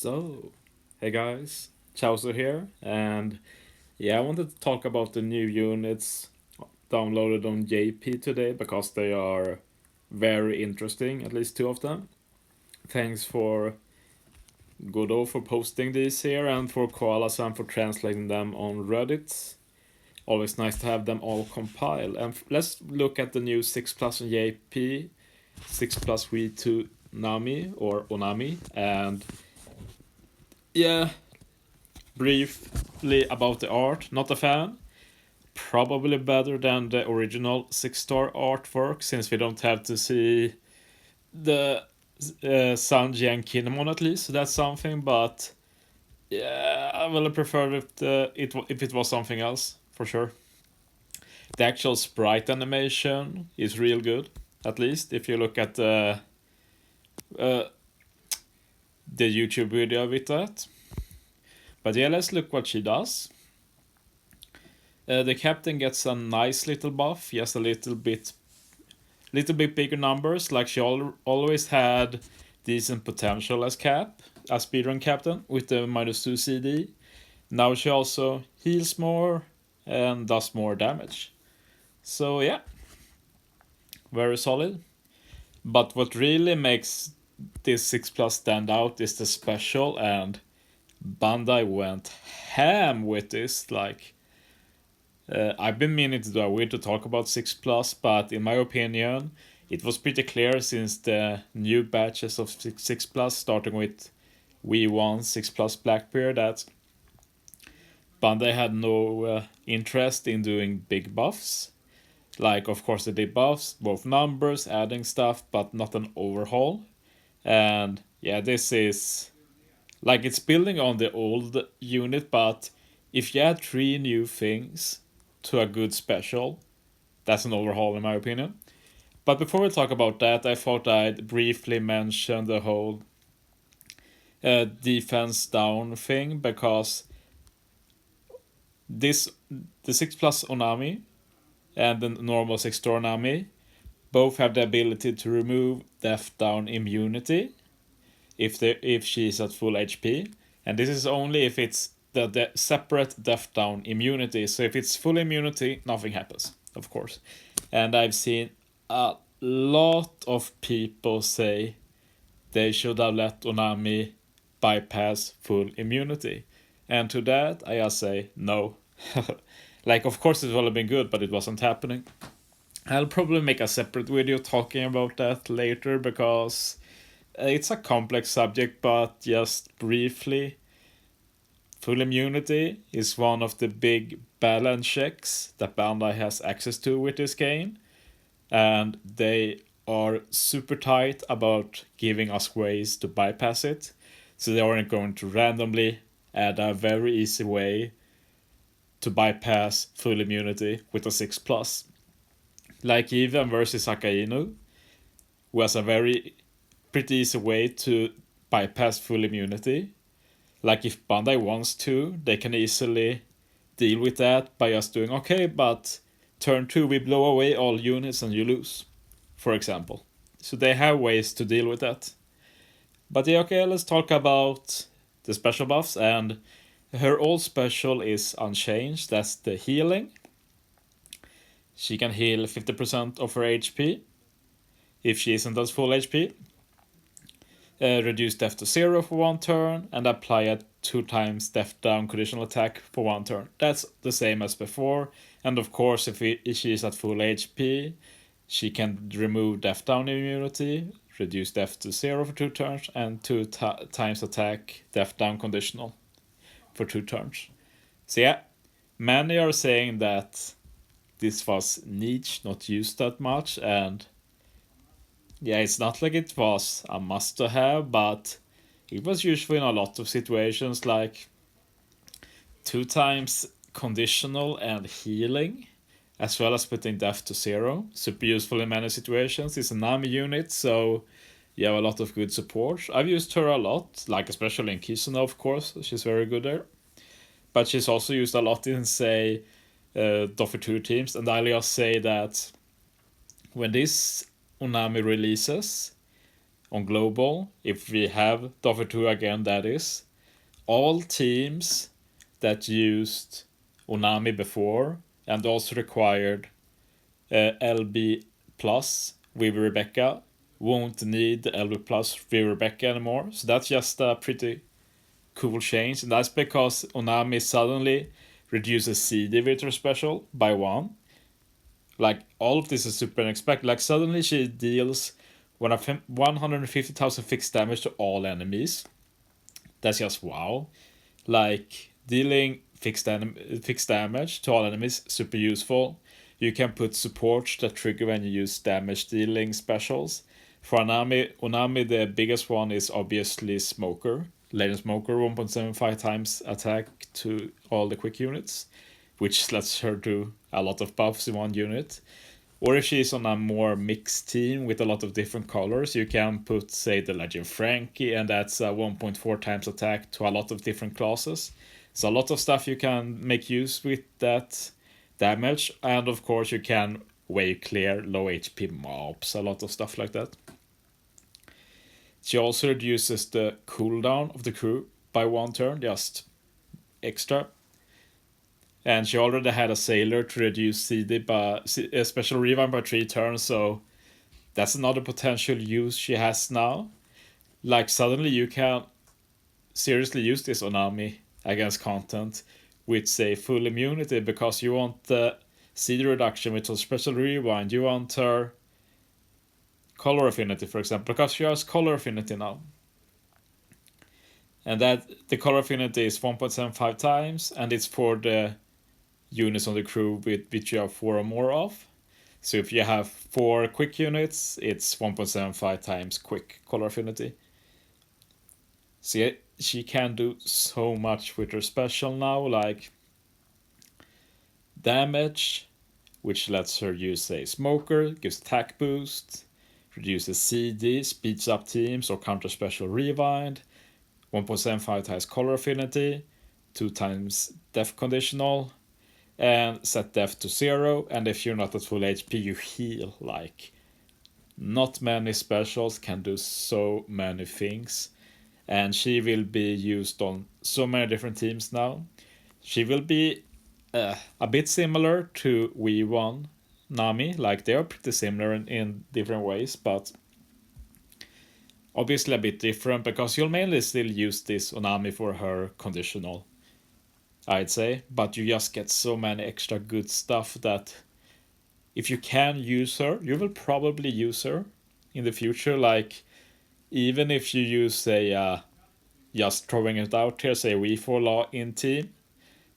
So, hey guys, Chowser here, and I wanted to talk about the new units downloaded on JP today because they are very interesting, at least two of them. Thanks for Godo for posting these here and for Koala-san for translating them on Reddit. Always nice to have them all compiled. And let's look at the new 6 Plus on JP, 6 Plus V2 Nami or Onami, and yeah, briefly about the art. Not a fan. Probably better than the original 6-star artwork since we don't have to see the Sanji and Kinemon at least. So that's something, but yeah, I would have preferred if it was something else for sure. The actual sprite animation is real good, at least if you look at uh, the YouTube video with that. But yeah, let's look what she does. The captain gets a nice little buff, just a little bit bigger numbers. Like she always had decent potential as speedrun captain with the -2 CD. Now she also heals more and does more damage. So yeah, very solid. But what really makes this 6 Plus stand out is the special, and Bandai went ham with this. Like, I've been meaning to do a video to talk about 6 Plus, but in my opinion, it was pretty clear since the new batches of 6 Plus, starting with V1 6 Plus Blackbeard, that Bandai had no interest in doing big buffs. Like, of course, they did buffs, both numbers, adding stuff, but not an overhaul. And yeah, this is like it's building on the old unit, but if you add three new things to a good special, that's an overhaul in my opinion. But before we talk about that, I thought I'd briefly mention the whole defense down thing, because the 6 Plus Onami and the normal 6-star Nami both have the ability to remove death down immunity if she's at full HP, and this is only if it's the separate death down immunity. So if it's full immunity, nothing happens, of course. And I've seen a lot of people say they should have let Onami bypass full immunity, and to that I just say no. Like, of course it would have been good, but it wasn't happening. I'll probably make a separate video talking about that later, because it's a complex subject, but just briefly, full immunity is one of the big balance checks that Bandai has access to with this game, and they are super tight about giving us ways to bypass it, so they aren't going to randomly add a very easy way to bypass full immunity with a 6 Plus. Like even versus Akainu, who has a very pretty easy way to bypass full immunity. Like if Bandai wants to, they can easily deal with that by just doing, okay, but turn 2 we blow away all units and you lose, for example. So they have ways to deal with that. But yeah, okay, let's talk about the special buffs, and her old special is unchanged. That's the healing. She can heal 50% of her HP if she isn't at full HP. Reduce death to 0 for 1 turn, and apply a 2 times death down conditional attack for 1 turn. That's the same as before, and of course if she is at full HP, she can remove death down immunity, reduce death to 0 for 2 turns, and 2 times attack death down conditional for 2 turns. So yeah, many are saying that this was niche, not used that much, and yeah, it's not like it was a must to have, but it was useful in a lot of situations, like 2 times conditional and healing, as well as putting death to 0. Super useful in many situations. It's a Nami unit, so you have a lot of good support. I've used her a lot, like especially in Kisuna, of course. She's very good there. But she's also used a lot in, say, Doffer 2 teams, and I'll just say that when this Onami releases, on global, if we have Doffer 2 again, that is, all teams that used Onami before and also required LB plus with Rebecca won't need the LB plus with Rebecca anymore. So that's just a pretty cool change, and that's because Onami suddenly reduces CD with her special by 1. Like, all of this is super unexpected. Like, suddenly she deals 150,000 fixed damage to all enemies. That's just wow. Like, dealing fixed damage to all enemies, super useful. You can put supports that trigger when you use damage dealing specials. For Onami, the biggest one is obviously Smoker. Legend Smoker, 1.75 times attack to all the quick units, which lets her do a lot of buffs in one unit. Or if she's on a more mixed team with a lot of different colors, you can put, say, the Legend Frankie, and that's a 1.4 times attack to a lot of different classes. So a lot of stuff you can make use with that damage, and of course you can wave clear low HP mobs, a lot of stuff like that. She also reduces the cooldown of the crew by 1 turn, just extra. And she already had a Sailor to reduce CD by a special rewind by 3 turns, so that's another potential use she has now. Like, suddenly you can seriously use this Onami against content with, say, full immunity, because you want the CD reduction with a special rewind. You want her color affinity, for example, because she has color affinity now. And that the color affinity is 1.75 times, and it's for the units on the crew with which you have 4 or more of. So if you have 4 quick units, it's 1.75 times quick color affinity. So she can do so much with her special now, like damage, which lets her use a Smoker, gives attack boost, reduces CD, speeds up teams or counter special rewind, 1.75 times color affinity, 2 times death conditional, and set death to 0. And if you're not at full HP, you heal. Like, not many specials can do so many things, and she will be used on so many different teams now. She will be a bit similar to V1 Nami. Like, they are pretty similar in different ways, but obviously a bit different, because you'll mainly still use this Onami for her conditional, I'd say, but you just get so many extra good stuff that if you can use her, you will probably use her in the future. Like, even if you use a just throwing it out here, say V4 Law in team,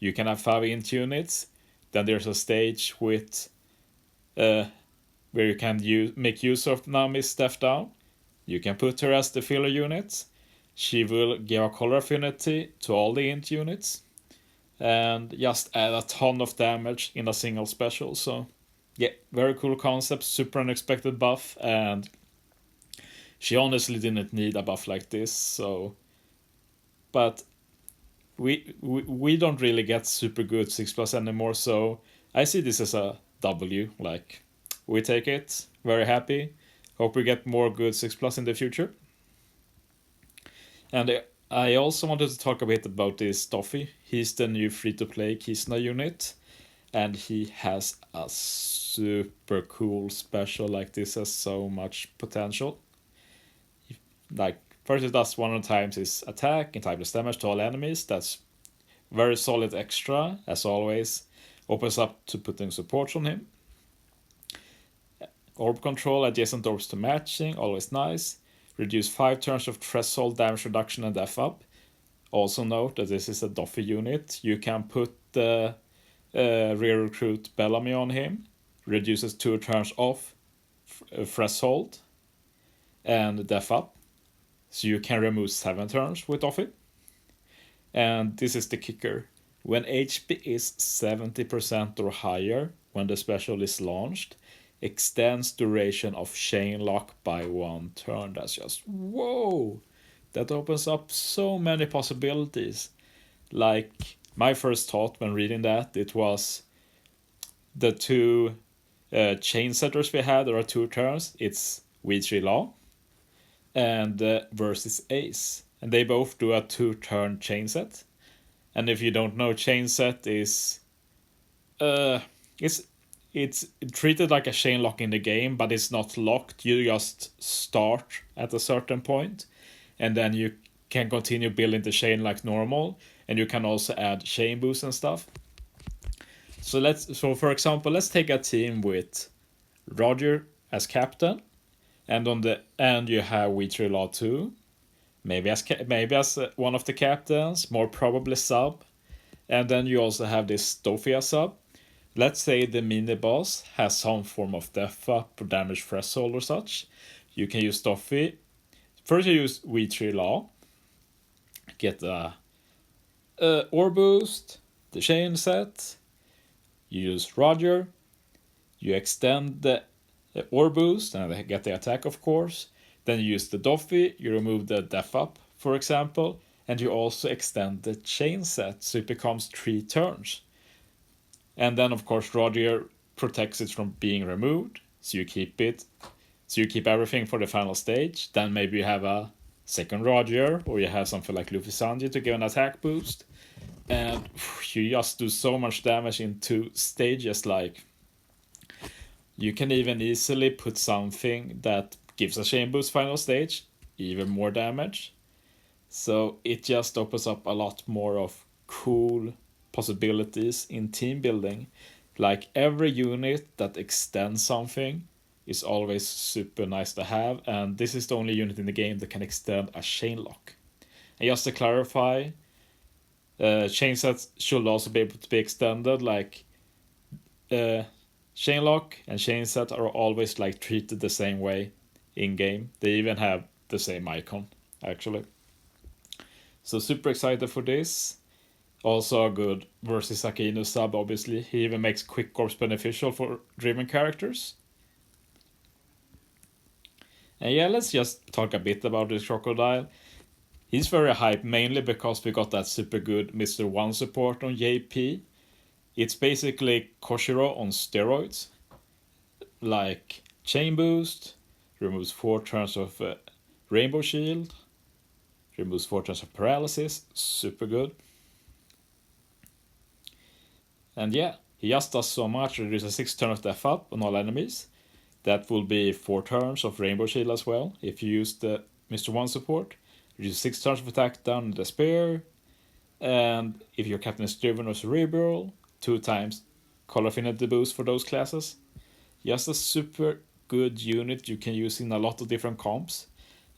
you can have 5 int units. Then there's a stage with where you can make use of Nami's step down. You can put her as the filler unit. She will give a color affinity to all the int units, and just add a ton of damage in a single special. So yeah, very cool concept, super unexpected buff, and she honestly didn't need a buff like this. So, but we don't really get super good 6+ anymore, so I see this as a W. Like, we take it, very happy, hope we get more good 6+ in the future. And I also wanted to talk a bit about this Toffee. He's the new free-to-play Kisna unit, and he has a super cool special. Like, this has so much potential. Like, first it does 100 times his attack and typeless damage to all enemies. That's very solid extra, as always. Opens up to putting supports on him. Orb control, adjacent orbs to matching, always nice. Reduce 5 turns of threshold damage reduction and def up. Also note that this is a Doffy unit. You can put the rear recruit Bellamy on him. Reduces 2 turns off threshold and def up. So you can remove 7 turns with Doffy. And this is the kicker. When HP is 70% or higher when the special is launched, extends duration of chain lock by 1 turn. That's just whoa! That opens up so many possibilities. Like, my first thought when reading that, it was the 2 chain setters we had, there are 2 turns. It's V3 Law and versus Ace. And they both do a 2-turn chain set. And if you don't know, chain set is it's treated like a chain lock in the game, but it's not locked. You just start at a certain point, and then you can continue building the chain like normal, and you can also add chain boost and stuff. So for example, let's take a team with Roger as captain, and on the end you have Wheatree Law 2, maybe as one of the captains, more probably sub, and then you also have this Stoffy as sub. Let's say the mini boss has some form of death up or damage threshold or such. You can use Stoffy. First you use Wheatree Law, get a ore boost, the chain set. You use Roger, you extend the ore boost and get the attack, of course. Then you use the Doffy, you remove the death up, for example, and you also extend the chain set so it becomes 3 turns. And then, of course, Roger protects it from being removed, so you keep it. So you keep everything for the final stage. Then maybe you have a second Roger, or you have something like Luffy Sanji to give an attack boost. And you just do so much damage in 2 stages. Like, you can even easily put something that gives a chain boost final stage, even more damage. So it just opens up a lot more of cool possibilities in team building. Like, every unit that extends something is always super nice to have, and this is the only unit in the game that can extend a chain lock. And just to clarify, chain sets should also be able to be extended. Like, chain lock and chain set are always like treated the same way in game. They even have the same icon, actually. So super excited for this. Also a good versus Akino sub, obviously. He even makes quick corpse beneficial for driven characters. And yeah, let's just talk a bit about this crocodile. He's very hyped, mainly because we got that super good Mr. 1 support on JP. It's basically Koshiro on steroids. Like, chain boost, removes 4 turns of rainbow shield, removes 4 turns of paralysis, super good. And yeah, he just does so much. Reduces 6 turns of death up on all enemies. That will be 4 turns of Rainbow Shield as well, if you use the Mr. 1 support. Reduces 6 turns of attack down in the spear. And if your captain is driven or cerebral, 2 times color affinity boost for those classes. Just a super good unit you can use in a lot of different comps.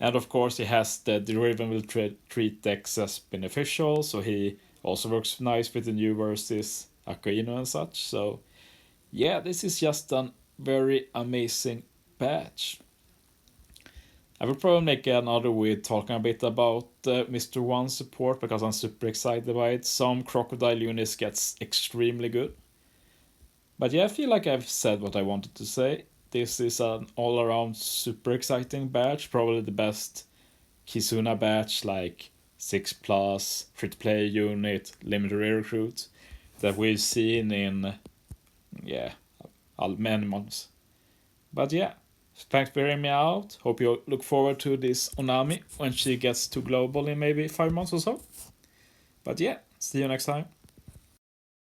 And of course he has the driven will treat decks as beneficial, so he also works nice with the new versus Akainu and such. So yeah, this is just a very amazing batch. I will probably make another with talking a bit about Mr. 1 support, because I'm super excited by it. Some crocodile units gets extremely good. But yeah, I feel like I've said what I wanted to say. This is an all-around super exciting batch, probably the best Kizuna batch, like 6+, free-to-play unit, limited recruit, that we've seen in, many months. But yeah, thanks for hearing me out. Hope you look forward to this Nami when she gets to global in maybe 5 months or so. But yeah, see you next time.